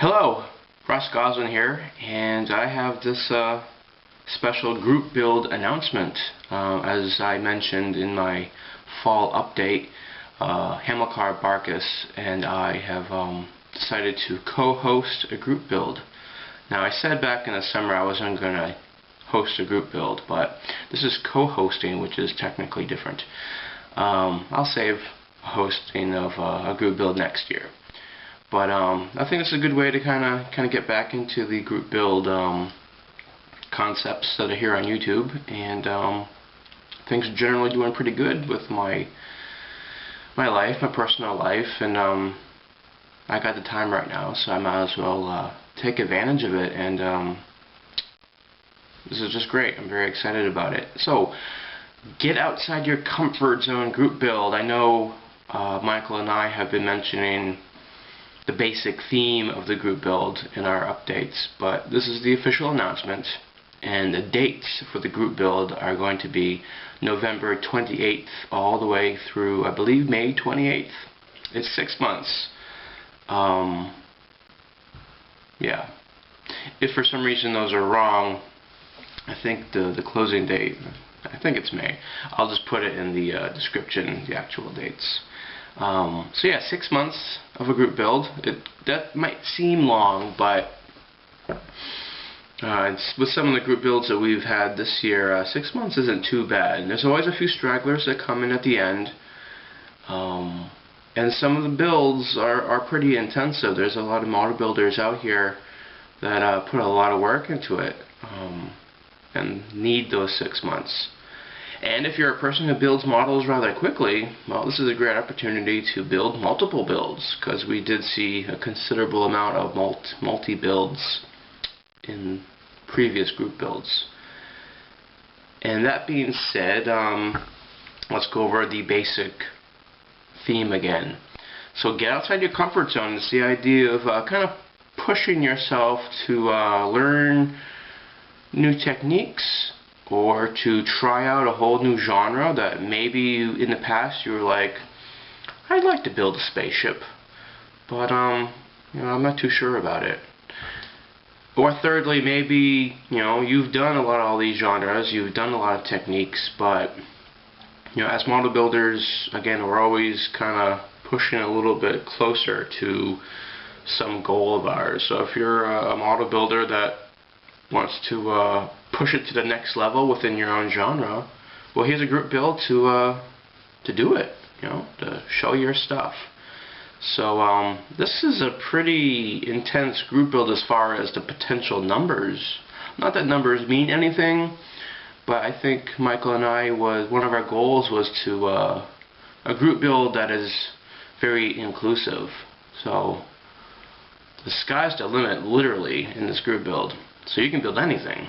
Hello, Gosselin here, and I have this special group build announcement. As I mentioned in my fall update, Hamilcar Barkus and I have decided to co-host a group build. Now, I said back in the summer I wasn't going to host a group build, but this is co-hosting, which is technically different. I'll save hosting of a group build next year. But I think it's a good way to kind of get back into the group build concepts that are here on YouTube, and things are generally doing pretty good with my life, my personal life, and I got the time right now, so I might as well take advantage of it. And this is just great. I'm very excited about it. So get outside your comfort zone group build. I know Michael and I have been mentioning the basic theme of the group build in our updates, but this is the official announcement, and the dates for the group build are going to be November 28th all the way through, I believe, May 28th. It's 6 months. Yeah. If for some reason those are wrong, I think the closing date, I think it's May. I'll just put it in the description, the actual dates. So yeah, 6 months of a group build. That might seem long, but with some of the group builds that we've had this year, 6 months isn't too bad. And there's always a few stragglers that come in at the end. And some of the builds are pretty intensive. There's a lot of model builders out here that put a lot of work into it and need those 6 months. And if you're a person who builds models rather quickly, well, this is a great opportunity to build multiple builds, because we did see a considerable amount of multi-builds in previous group builds. And that being said, let's go over the basic theme again. So get outside your comfort zone. It's the idea of kind of pushing yourself to learn new techniques, or to try out a whole new genre that maybe in the past you were like, I'd like to build a spaceship, but you know, I'm not too sure about it. Or thirdly, maybe you've done a lot of all these genres, you've done a lot of techniques, but as model builders, again, we're always kind of pushing a little bit closer to some goal of ours. So if you're a model builder that wants to push it to the next level within your own genre, well, here's a group build to do it, to show your stuff. So this is a pretty intense group build as far as the potential numbers. Not that numbers mean anything, but I think Michael and I, one of our goals was to a group build that is very inclusive. So the sky's the limit, literally, in this group build. So you can build anything,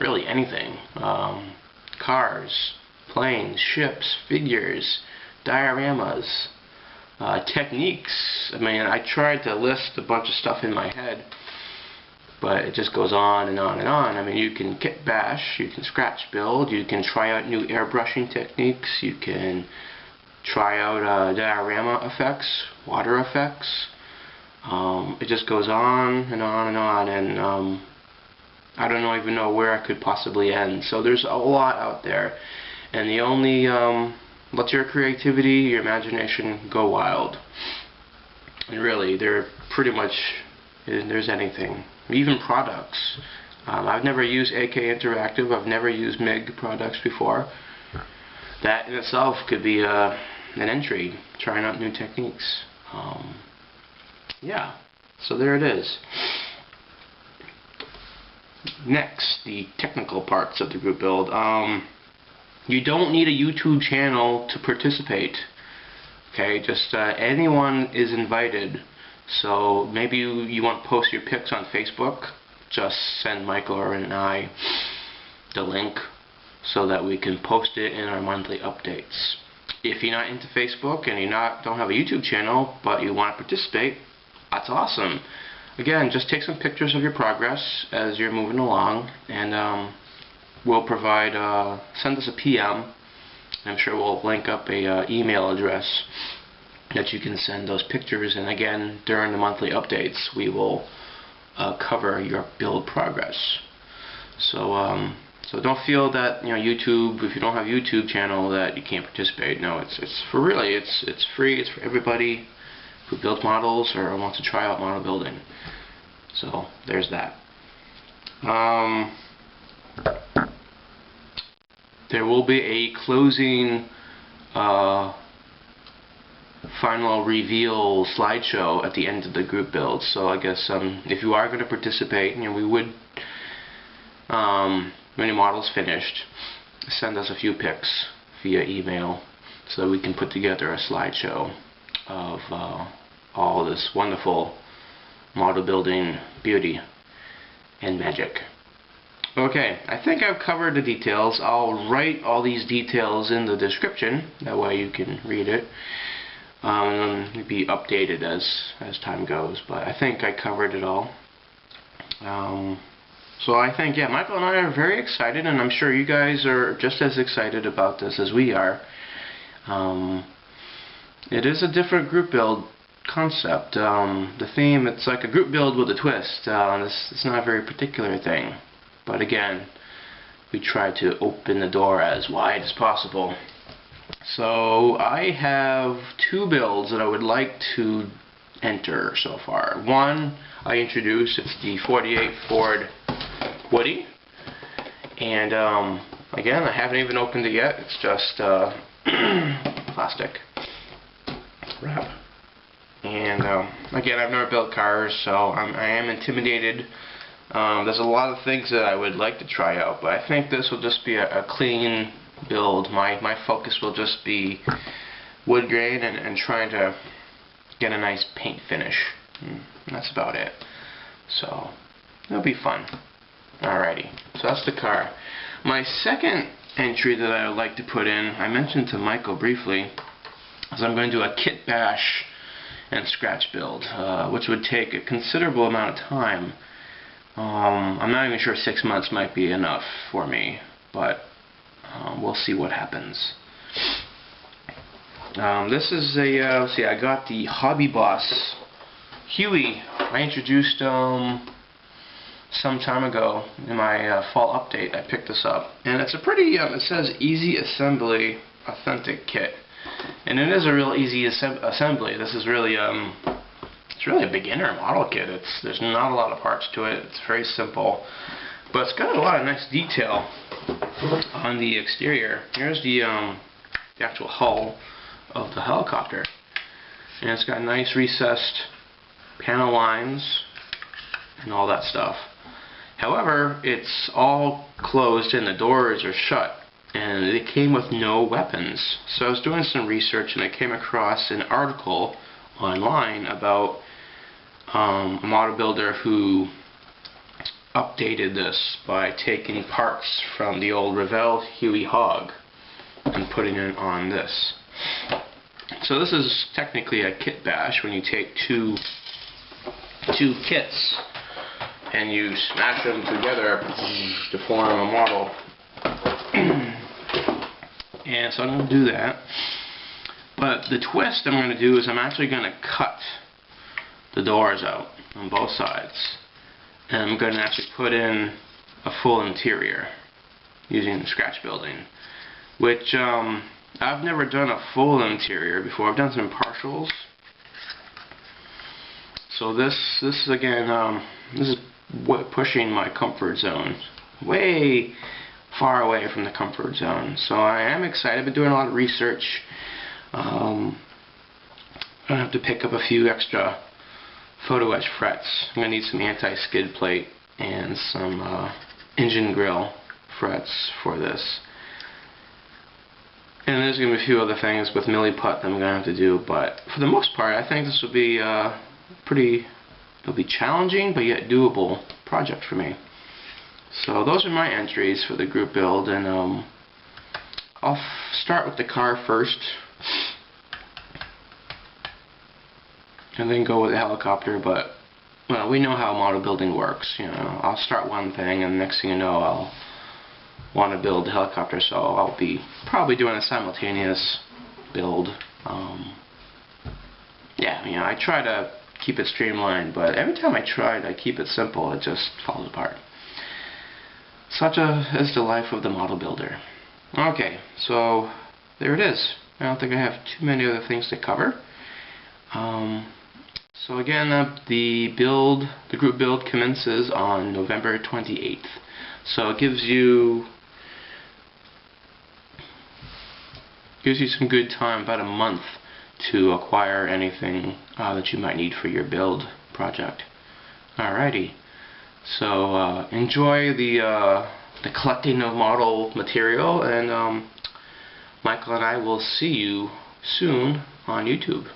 really anything. Cars, planes, ships, figures, dioramas, techniques. I mean, I tried to list a bunch of stuff in my head, but it just goes on and on and on. I mean, you can kit bash, you can scratch build, you can try out new airbrushing techniques, you can try out diorama effects, water effects. It just goes on and on and on, and I don't even know where I could possibly end. So there's a lot out there, and the only let your creativity, your imagination go wild. And really, they're pretty much, there's anything, even products. I've never used AK Interactive, I've never used MIG products before. That in itself could be an entry, trying out new techniques. Yeah, so there it is. Next, the technical parts of the group build. You don't need a YouTube channel to participate. Okay, just anyone is invited. So maybe you want to post your pics on Facebook. Just send Michael or and I the link so that we can post it in our monthly updates. If you're not into Facebook and don't have a YouTube channel, but you want to participate, that's awesome. Again, just take some pictures of your progress as you're moving along, and we'll provide, send us a PM. I'm sure we'll link up a email address that you can send those pictures, and again, during the monthly updates, we will cover your build progress. So so don't feel that, you know, YouTube, if you don't have a YouTube channel, that you can't participate. No, it's for really, it's free. It's for everybody who builds models or wants to try out model building. So there's that. There will be a closing final reveal slideshow at the end of the group build. So I guess if you are going to participate, you know, we would, when your model's finished, send us a few pics via email so that we can put together a slideshow of all this wonderful model building beauty and magic. Okay, I think I've covered the details. I'll write all these details in the description, that way you can read it. It'll be updated as time goes, but I think I covered it all. So I think, yeah, Michael and I are very excited, and I'm sure you guys are just as excited about this as we are. It is a different group build concept. The theme, it's like a group build with a twist. It's not a very particular thing, but again, we try to open the door as wide as possible. So I have 2 builds that I would like to enter so far. One I introduced, it's the 48 Ford Woody, and again, I haven't even opened it yet. It's just plastic wrap. And again, I've never built cars, so I am intimidated. There's a lot of things that I would like to try out, but I think this will just be a clean build. My focus will just be wood grain and trying to get a nice paint finish. And that's about it. So it'll be fun. Alrighty, so that's the car. My second entry that I would like to put in, I mentioned to Michael briefly, is I'm going to do a kit bash and scratch build, which would take a considerable amount of time. I'm not even sure 6 months might be enough for me, but we'll see what happens. This is a, let's see, I got the Hobby Boss Huey. I introduced some time ago in my fall update. I picked this up, and it's a pretty, it says easy assembly authentic kit, and it is a real easy assembly. This is really, it's really a beginner model kit. There's not a lot of parts to it. It's very simple, but it's got a lot of nice detail on the exterior. Here's the actual hull of the helicopter, and it's got nice recessed panel lines and all that stuff. However, it's all closed and the doors are shut, and it came with no weapons. So I was doing some research, and I came across an article online about a model builder who updated this by taking parts from the old Revell Huey Hog and putting it on this. So this is technically a kit bash when you take two kits and you smash them together to form a model. And so I'm going to do that. But the twist I'm going to do is I'm actually going to cut the doors out on both sides. And I'm going to actually put in a full interior using scratch building, which I've never done a full interior before. I've done some partials. So this is again, this is pushing my comfort zone way far away from the comfort zone. So I am excited. I've been doing a lot of research. I'm going to have to pick up a few extra photo etch frets. I'm going to need some anti-skid plate and some engine grill frets for this. And there's going to be a few other things with milliput that I'm going to have to do, but for the most part I think this will be it'll be challenging but yet doable project for me. So those are my entries for the group build, and I'll start with the car first and then go with the helicopter. But well, we know how model building works. You know, I'll start one thing and the next thing you know I'll want to build the helicopter, so I'll be probably doing a simultaneous build. yeah, you know, I try to keep it streamlined, but every time I try to keep it simple, it just falls apart. Such is the life of the model builder. Okay, so there it is. I don't think I have too many other things to cover. So again, the group build commences on November 28th. So it gives you some good time, about a month, to acquire anything that you might need for your build project. Alrighty, so enjoy the collecting of model material, and Michael and I will see you soon on YouTube.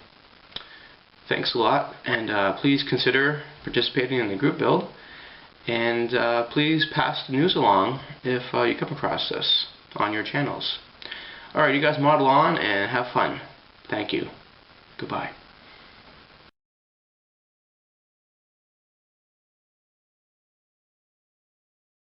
Thanks a lot, and please consider participating in the group build, and please pass the news along if you come across this on your channels. Alright, you guys model on and have fun. Thank you. Goodbye.